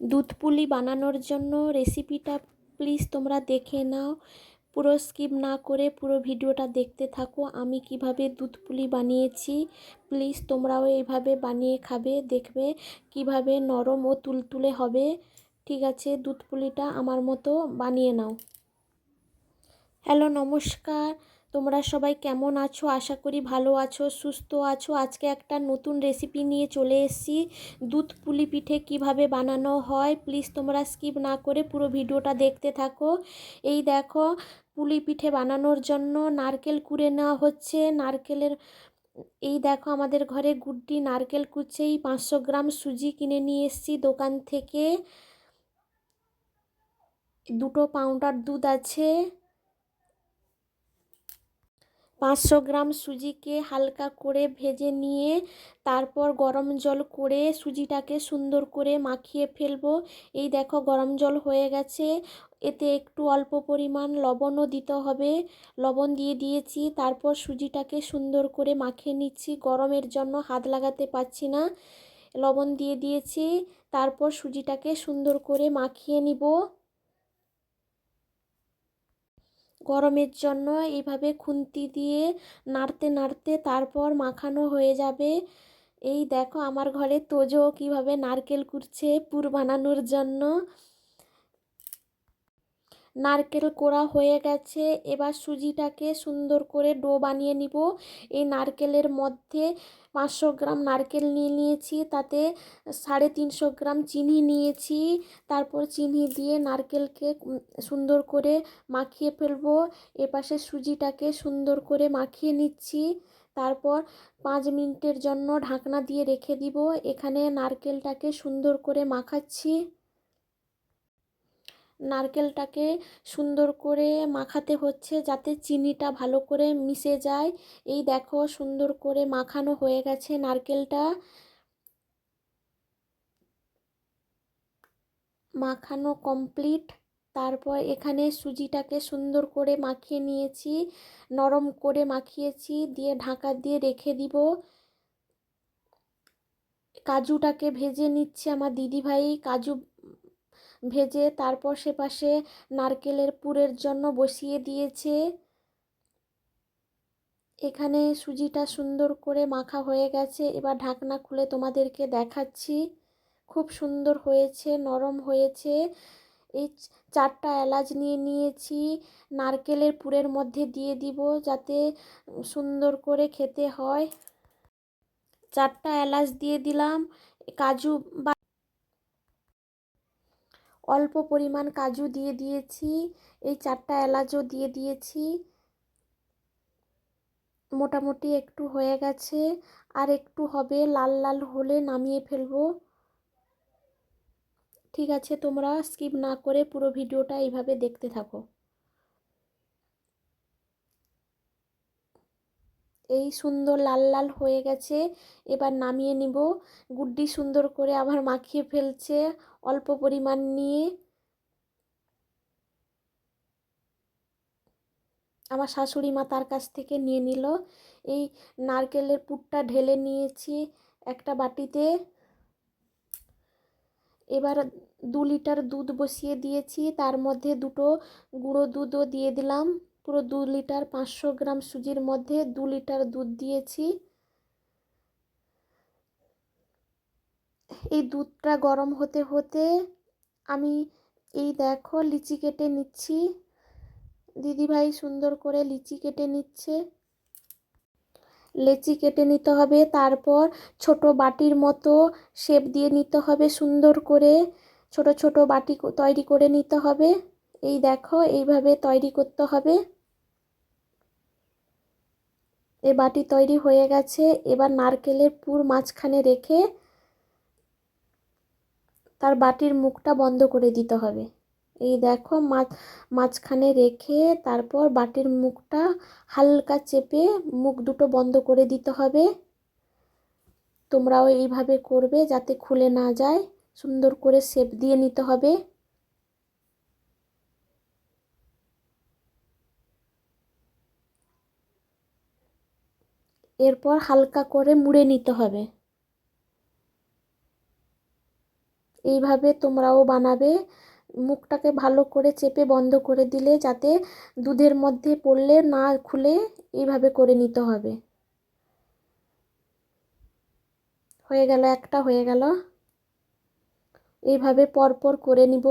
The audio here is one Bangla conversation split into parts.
দুধ পুলি বানানোর জন্য রেসিপিটা প্লিজ তোমরা দেখে নাও, পুরো স্কিপ না করে পুরো ভিডিওটা দেখতে থাকো। আমি কিভাবে দুধ পুলি বানিয়েছি, প্লিজ তোমরাও এইভাবে বানিয়ে খাবে, দেখবে কিভাবে নরম ও তুলতুলে হবে। ঠিক আছে, দুধ পুলিটা আমার মতো বানিয়ে নাও। হ্যালো, নমস্কার। তোমরা সবাই কেমন আছো? আশা করি ভালো আছো, সুস্থ আছো। আজকে একটা নতুন রেসিপি নিয়ে চলে এসেছি। দুধ পুলি পিঠে কিভাবে বানানো হয়, প্লিজ তোমরা স্কিপ না করে পুরো ভিডিওটা দেখতে থাকো। এই দেখো, পুলি পিঠে বানানোর জন্য নারকেল কুড়ে নেওয়া হচ্ছে। এই দেখো, আমাদের ঘরে গুড্ডি নারকেল কুচেই 500 গ্রাম সুজি কিনে নিয়ে এসেছি দোকান থেকে। 2 পাউডার দুধ আছে। 500 গ্রাম সুজিকে হালকা করে ভেজে নিয়ে তারপর গরম জল করে সুজিটাকে সুন্দর করে মাখিয়ে ফেলবো। এই দেখো, গরম জল হয়ে গেছে। এতে একটু অল্প পরিমাণ লবণও দিতে হবে। লবণ দিয়ে দিয়েছি। তারপর সুজিটাকে সুন্দর করে মাখিয়ে নিচ্ছি। গরমের জন্য হাত লাগাতে পারছি না। লবণ দিয়ে দিয়েছি। তারপর সুজিটাকে সুন্দর করে মাখিয়ে নিব। গরমের জন্য এইভাবে খুন্তি দিয়ে নাড়তে নাড়তে তারপর মাখানো হয়ে যাবে। এই দেখো, আমার ঘরে তোজো কিভাবে নারকেল কুড়ছে পুর বানানোর জন্য। নারকেল কোড়া হয়ে গেছে। এবার সুজিটাকে সুন্দর করে ডো বানিয়ে নিব। এই নারকেলের মধ্যে 500 গ্রাম নারকেল নিয়ে নিয়েছি, তাতে 350 গ্রাম চিনি নিয়েছি। তারপর চিনি দিয়ে নারকেলকে সুন্দর করে মাখিয়ে ফেলবো। এপাশে সুজিটাকে সুন্দর করে মাখিয়ে নিচ্ছি। তারপর 5 মিনিটের জন্য ঢাকনা দিয়ে রেখে দিব। এখানে নারকেলটাকে সুন্দর করে মাখাচ্ছি। নারকেলটাকে সুন্দর করে মাখাতে হচ্ছে যাতে চিনিটা ভালো করে মিশে যায়। এই দেখো, সুন্দর করে মাখানো হয়ে গেছে নারকেলটা। মাখানো কমপ্লিট। তারপর এখানে সুজিটাকে সুন্দর করে মাখিয়ে নিয়েছি, নরম করে মাখিয়েছি, দিয়ে ঢাকা দিয়ে রেখে দিব। কাজুটাকে ভেজে নিচ্ছে আমার দিদিভাই। কাজু ভেজে তারপর সেপাশে নারকেলের পুরের জন্য বসিয়ে দিয়েছে। এখানে সুজিটা সুন্দর করে মাখা হয়ে গেছে। এবার ঢাকনা খুলে তোমাদেরকে দেখাচ্ছি। খুব সুন্দর হয়েছে, নরম হয়েছে। এই 4টা এলাচ নিয়ে নিয়েছি, নারকেলের পুরের মধ্যে দিয়ে দিব যাতে সুন্দর করে খেতে হয়। 4টা এলাচ দিয়ে দিলাম। কাজু বা অল্প পরিমাণ কাজু দিয়ে দিয়েছি। এই 4টা এলাচও দিয়ে দিয়েছি। মোটামুটি একটু হয়ে গেছে, আর একটু হবে, লাল লাল হলে নামিয়ে ফেলবো। ঠিক আছে, তোমরা স্কিপ না করে পুরো ভিডিওটা এইভাবে দেখতে থাকো। এই সুন্দর লাল লাল হয়ে গেছে। এবার নামিয়ে নিব। গুড্ডি সুন্দর করে আবার মাখিয়ে ফেলছে অল্প পরিমাণ নিয়ে। আমার শাশুড়ি মা তার কাছ থেকে নিয়ে নিল। এই নারকেলের পুরটা ঢেলে নিয়েছি একটা বাটিতে। এবার 2 লিটার দুধ বসিয়ে দিয়েছি, তার মধ্যে 2টো গুঁড়ো দুধও দিয়ে দিলাম। পুরো 2 লিটার 500 গ্রাম সুজির মধ্যে 2 লিটার দুধ দিয়েছি। এই দুধটা গরম হতে হতে আমি এই দেখো লিচি কেটে নিচ্ছি। দিদিভাই সুন্দর করে লিচি কেটে নিচ্ছে। লেচি কেটে নিতে হবে, তারপর ছোট বাটির মতো শেপ দিয়ে নিতে হবে সুন্দর করে। ছোট ছোট বাটি তৈরি করে নিতে হবে। এই দেখো, এইভাবে তৈরি করতে হবে। এই বাটি তৈরি হয়ে গেছে। এবার নারকেলের পুর মাঝখানে রেখে তার বাটির মুখটা বন্ধ করে দিতে হবে। এই দেখো, মাঝখানে রেখে তারপর বাটির মুখটা হালকা চেপে মুখ দুটো বন্ধ করে দিতে হবে। তোমরাও এইভাবে করবে যাতে খুলে না যায়। সুন্দর করে শেপ দিয়ে নিতে হবে। এরপর হালকা করে মুড়ে নিতে হবে। এইভাবে তোমরাও বানাবে। মুখটাকে ভালো করে চেপে বন্ধ করে দিলে যাতে দুধের মধ্যে পড়লে না খুলে এইভাবে করে নিতে হবে। হয়ে গেল, একটা হয়ে গেল। এইভাবে পরপর করে নিব।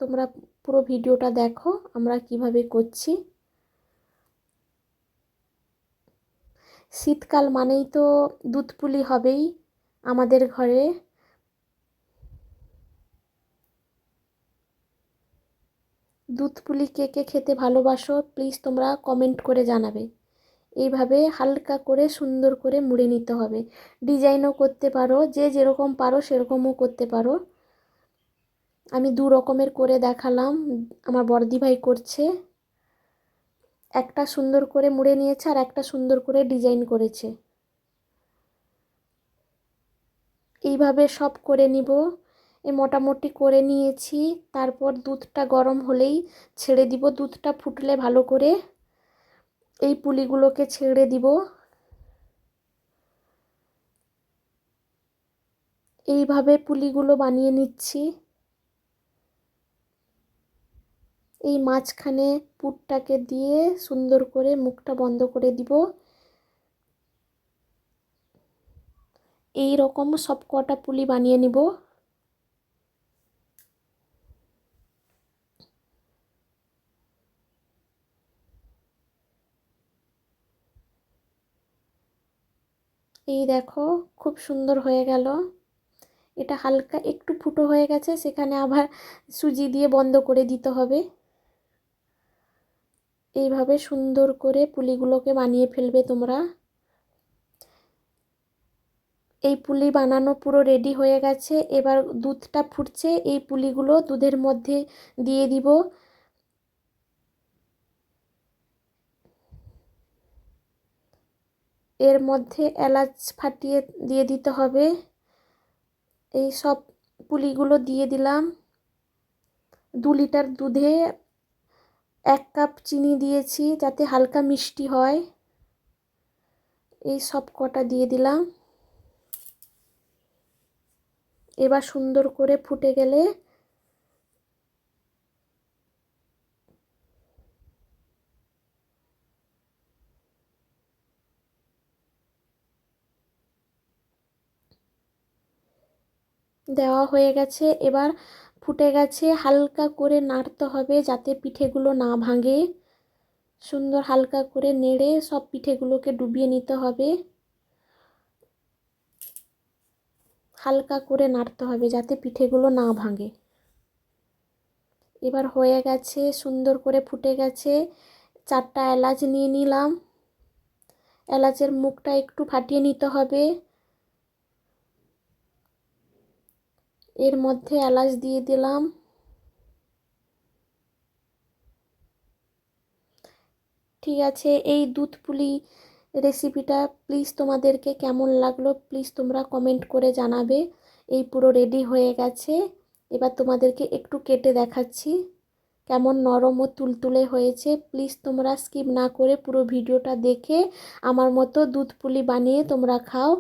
তোমরা পুরো ভিডিওটা দেখো আমরা কিভাবে করছি। শীতকাল মানেই তো দুধ পুলি হবেই আমাদের ঘরে। দুধ পুলি কে কে খেতে ভালোবাসো প্লিজ তোমরা কমেন্ট করে জানাবে। এইভাবে হালকা করে সুন্দর করে মুড়ে নিতে হবে। ডিজাইনও করতে পারো, যে যেরকম পারো সেরকমও করতে পারো। আমি দু রকমের করে দেখালাম, আমার বড়দি ভাই করছে। একটা সুন্দর করে মুড়ে নিয়েছে আর একটা সুন্দর করে ডিজাইন করেছে। এইভাবে সব করে নিব। মোটামুটি করে নিয়েছি। তারপর দুধটা গরম হলেই ছেড়ে দিব। দুধটা ফুটলে ভালো করে এই পুলিগুলোকে ছেড়ে দিব। এইভাবে পুলিগুলো বানিয়ে নিচ্ছি। এই মাঝখানে পুরটাকে দিয়ে সুন্দর করে মুখটা বন্ধ করে দিব। এই রকম সব কটা পুলি বানিয়ে নিব। এই দেখো খুব সুন্দর হয়ে গেল। এটা হালকা একটু ফুটো হয়ে গেছে, সেখানে আবার সুজি দিয়ে বন্ধ করে দিতে হবে। এইভাবে সুন্দর করে পুলিগুলোকে বানিয়ে ফেলবে তোমরা। এই পুলি বানানো পুরো রেডি হয়ে গেছে। এবার দুধটা ফুটছে, এই পুলিগুলো দুধের মধ্যে দিয়ে দিব। এর মধ্যে এলাচ ফাটিয়ে দিয়ে দিতে হবে। এই সব পুলিগুলো দিয়ে দিলাম। 2 লিটার দুধে 1 কাপ চিনি দিয়েছি যাতে হালকা মিষ্টি হয়। এই সব কটা দিয়ে দিলাম। এবার সুন্দর করে ফুটে গেলে দেওয়া হয়ে গেছে। এবার ফুটে গেছে, হালকা করে নাড়তে হবে যাতে পিঠেগুলো না ভাঙে। সুন্দর হালকা করে নেড়ে সব পিঠেগুলোকে ডুবিয়ে নিতে হবে। হালকা করে নাড়তে হবে যাতে পিঠেগুলো না ভাঙে। এবার হয়ে গেছে, সুন্দর করে ফুটে গেছে। 4টা এলাচ নিয়ে নিলাম। এলাচের মুখটা একটু ফাটিয়ে নিতে হবে। এর মধ্যে এলাচ দিয়ে দিলাম। ঠিক আছে, এই দুধ পুলি রেসিপিটা প্লিজ তোমাদেরকে কেমন লাগলো প্লিজ তোমরা কমেন্ট করে জানাবে। এই পুরো রেডি হয়ে গেছে। এবার তোমাদেরকে একটু কেটে দেখাচ্ছি কেমন নরম ও তুলতুলে হয়েছে। প্লিজ তোমরা স্কিপ না করে পুরো ভিডিওটা দেখে আমার মতো দুধ পুলি বানিয়ে তোমরা খাও।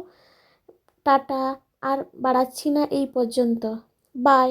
টাটা, আর বাড়াচ্ছি না, এই পর্যন্ত। বাই।